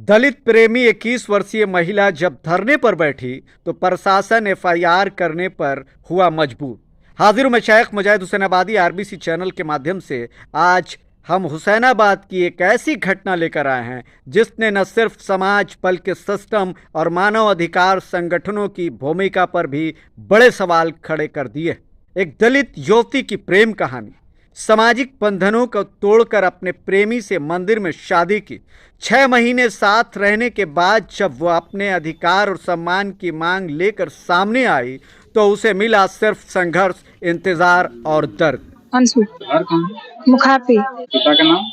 दलित प्रेमी 21 वर्षीय महिला जब धरने पर बैठी तो प्रशासन एफआईआर करने पर हुआ मजबूर। हाजिर मशाइख मुजाहिद हुसैनाबादी आरबीसी चैनल के माध्यम से आज हम हुसैनाबाद की एक ऐसी घटना लेकर आए हैं जिसने न सिर्फ समाज बल्कि सिस्टम और मानव अधिकार संगठनों की भूमिका पर भी बड़े सवाल खड़े कर दिए। एक दलित युवती की प्रेम कहानी। सामाजिक बंधनों को तोड़कर अपने प्रेमी से मंदिर में शादी की। 6 महीने साथ रहने के बाद जब वो अपने अधिकार और सम्मान की मांग लेकर सामने आई तो उसे मिला सिर्फ संघर्ष, इंतजार और दर्द। अंशु मुखापी, पिता का नाम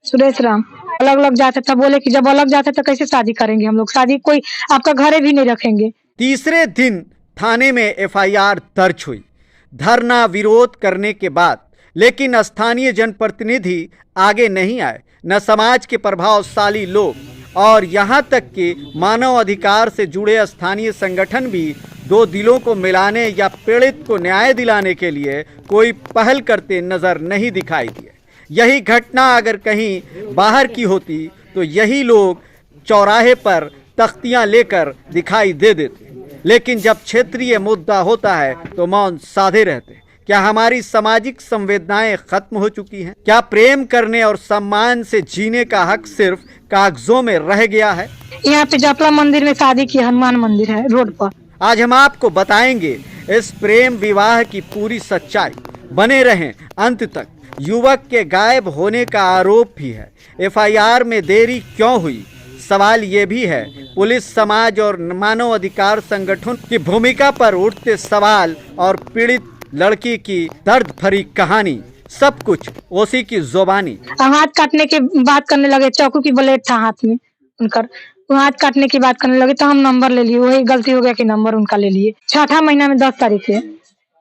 सुरेश राम। अलग अलग जाते थे, बोले कि जब अलग जाते तो कैसे शादी करेंगे हम लोग, शादी कोई आपका घरे भी नहीं रखेंगे। तीसरे दिन थाने में एफआईआर दर्ज हुई धरना विरोध करने के बाद, लेकिन स्थानीय जनप्रतिनिधि आगे नहीं आए, न समाज के प्रभावशाली लोग और यहाँ तक कि मानव अधिकार से जुड़े स्थानीय संगठन भी दो दिलों को मिलाने या पीड़ित को न्याय दिलाने के लिए कोई पहल करते नजर नहीं दिखाई दिए। यही घटना अगर कहीं बाहर की होती तो यही लोग चौराहे पर तख्तियां लेकर दिखाई दे देते, लेकिन जब क्षेत्रीय मुद्दा होता है तो मौन साधे रहते। क्या हमारी सामाजिक संवेदनाएं खत्म हो चुकी हैं? क्या प्रेम करने और सम्मान से जीने का हक सिर्फ कागजों में रह गया है? यहाँ पे जपला मंदिर में शादी की, हनुमान मंदिर है रोड पर। आज हम आपको बताएंगे इस प्रेम विवाह की पूरी सच्चाई। बने रहें अंत तक। युवक के गायब होने का आरोप भी है। एफआईआर में देरी क्यों हुई? सवाल ये भी है। पुलिस, समाज और मानव अधिकार संगठन की भूमिका पर उठते सवाल और पीड़ित लड़की की दर्द भरी कहानी, सब कुछ ओसी की जुबानी। हाथ काटने के बात करने लगे, चाकू की ब्लेड था हाथ में उनकर, हाथ काटने की बात करने लगे तो हम नंबर ले लिए। वही गलती हो गया कि नंबर उनका ले लिए। 6ठा महीना में 10 तारीख है,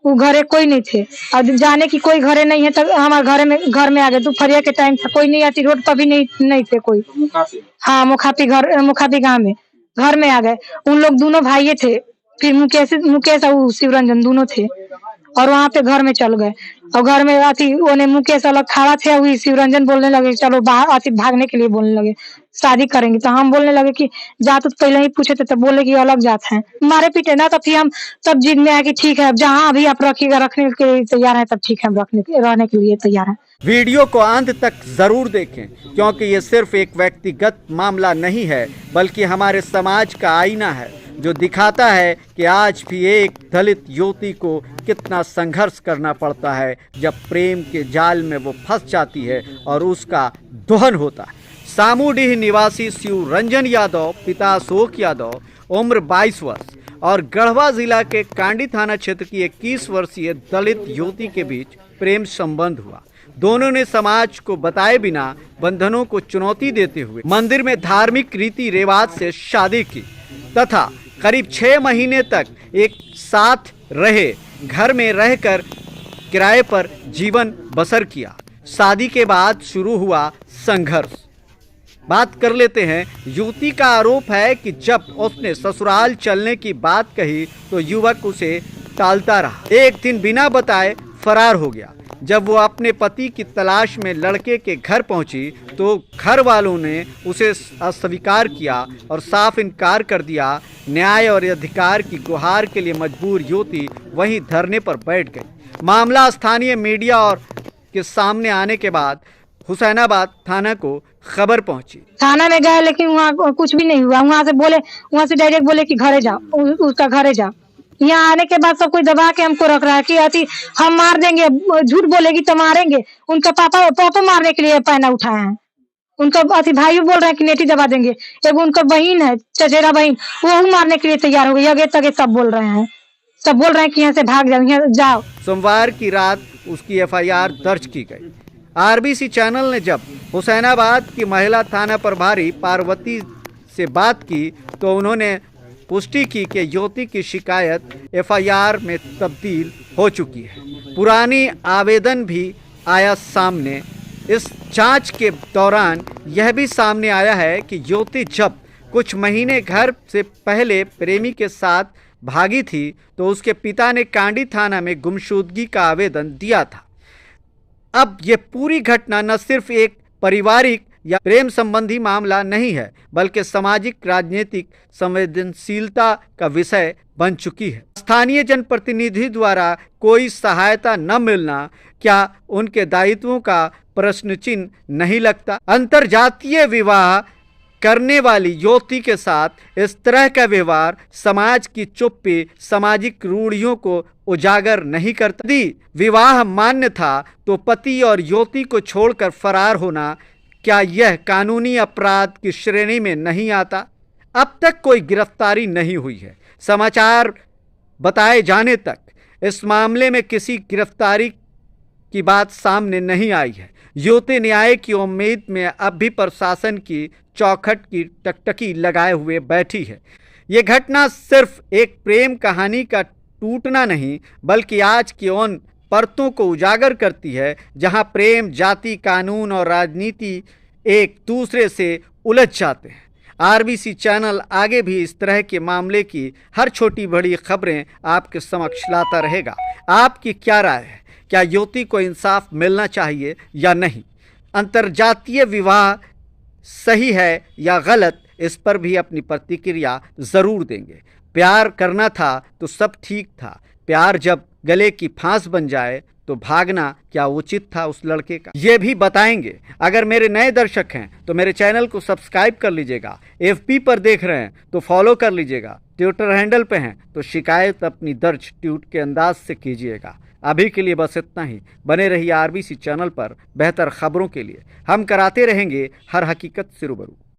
वो घरे कोई नहीं थे और जाने की कोई घरे नहीं है तब हमारे घर में आ गए। दोपहरिया के टाइम था, कोई नहीं आती, रोड पर भी नहीं थे कोई। हाँ, मुखापी गाँव में घर में आ गए। उन लोग दोनों भाई थे, फिर मुकेश और शिवरंजन दोनों थे और वहाँ पे घर में चल गए। और घर में आती उन्हें मुकेश अलग खड़ा थे, वही शिवरंजन बोलने लगे चलो बाहर, आती भागने के लिए बोलने लगे शादी करेंगे। तो हम बोलने लगे कि जा, तो पहले ही पूछे थे तब बोले कि अलग जात हैं। मारे पीटे ना, तब फिर हम तब जिद में आए कि ठीक है, अब जहाँ अभी आप रखिएगा, रखने के लिए तैयार है तब ठीक है, हम रहने के लिए तैयार है। वीडियो को अंत तक जरूर देखें क्योंकि ये सिर्फ एक व्यक्तिगत मामला नहीं है बल्कि हमारे समाज का आईना है जो दिखाता है कि आज भी एक दलित युवती को कितना संघर्ष करना पड़ता है जब प्रेम के जाल में वो फंस जाती है और उसका दोहन होता है। सामूडीह निवासी शिवरंजन यादव, पिता अशोक यादव, उम्र 22 वर्ष और गढ़वा जिला के कांडी थाना क्षेत्र की 21 वर्षीय दलित युवती के बीच प्रेम संबंध हुआ। दोनों ने समाज को बताए बिना बंधनों को चुनौती देते हुए मंदिर में धार्मिक रीति रिवाज से शादी की तथा करीब 6 महीने तक एक साथ रहे। घर में रहकर किराए पर जीवन बसर किया। शादी के बाद शुरू हुआ संघर्ष। बात कर लेते हैं। युवती का आरोप है कि जब उसने ससुराल चलने की बात कही तो युवक उसे टालता रहा। एक दिन बिना बताए फरार हो गया। जब वो अपने पति की तलाश में लड़के के घर पहुंची तो घर वालों ने उसे अस्वीकार किया और साफ इनकार कर दिया। न्याय और अधिकार की गुहार के लिए मजबूर युवती वहीं धरने पर बैठ गई। मामला स्थानीय मीडिया और के सामने आने के बाद हुसैनाबाद थाना को खबर पहुंची। थाना में गए लेकिन वहाँ कुछ भी नहीं हुआ। वहाँ से डायरेक्ट बोले कि घरे जाओ, उसका घरे जाओ। यहाँ आने के बाद सब कोई दबा के हमको रख रहा है कि अति हम मार देंगे, झूठ बोलेगी तो मारेंगे। उनका पापा मारने के लिए पैना उठाए हैं। उनका अति भाई बोल रहे हैं कि नेटी दबा देंगे। एगो उनका बहन है, चचेरा बहन, वो मारने के लिए तैयार हो गई। अगे तगे सब बोल रहे हैं कि यहाँ से भाग जाओ, यहाँ जाओ। सोमवार की रात उसकी एफआईआर दर्ज की गई। आरबीसी चैनल ने जब हुसैनाबाद की महिला थाना प्रभारी पार्वती से बात की तो उन्होंने पुष्टि की कि युवती की शिकायत एफआईआर में तब्दील हो चुकी है। पुरानी आवेदन भी आया सामने। इस जांच के दौरान यह भी सामने आया है कि युवती जब कुछ महीने घर से पहले प्रेमी के साथ भागी थी तो उसके पिता ने कांडी थाना में गुमशुदगी का आवेदन दिया था। अब ये पूरी घटना न सिर्फ एक पारिवारिक या प्रेम संबंधी मामला नहीं है, बल्कि सामाजिक राजनीतिक संवेदनशीलता का विषय बन चुकी है। स्थानीय जनप्रतिनिधि द्वारा कोई सहायता न मिलना क्या उनके दायित्वों का प्रश्न चिन्ह नहीं लगता? अंतरजातीय विवाह करने वाली युवती के साथ इस तरह का व्यवहार समाज की चुप्पी, सामाजिक रूढ़ियों को उजागर नहीं करता? यदि विवाह मान्य था तो पति और युवती को छोड़कर फरार होना क्या यह कानूनी अपराध की श्रेणी में नहीं आता? अब तक कोई गिरफ्तारी नहीं हुई है। समाचार बताए जाने तक इस मामले में किसी गिरफ्तारी की बात सामने नहीं आई है। युवती न्याय की उम्मीद में अब भी प्रशासन की चौखट की टकटकी लगाए हुए बैठी है। ये घटना सिर्फ एक प्रेम कहानी का टूटना नहीं, बल्कि आज की उन परतों को उजागर करती है जहां प्रेम, जाति, कानून और राजनीति एक दूसरे से उलझ जाते हैं। आरबीसी चैनल आगे भी इस तरह के मामले की हर छोटी बड़ी खबरें आपके समक्ष लाता रहेगा। आपकी क्या राय है? क्या युवती को इंसाफ मिलना चाहिए या नहीं? अंतरजातीय विवाह सही है या गलत, इस पर भी अपनी प्रतिक्रिया ज़रूर देंगे। प्यार करना था तो सब ठीक था, प्यार जब गले की फांस बन जाए तो भागना क्या उचित था उस लड़के का? ये भी बताएंगे। अगर मेरे नए दर्शक हैं तो मेरे चैनल को सब्सक्राइब कर लीजिएगा। एफबी पर देख रहे हैं तो फॉलो कर लीजिएगा। ट्विटर हैंडल पे हैं तो शिकायत अपनी दर्ज ट्वीट के अंदाज से कीजिएगा। अभी के लिए बस इतना ही। बने रहिए आरबीसी चैनल पर बेहतर खबरों के लिए। हम कराते रहेंगे हर हकीकत से रूबरू।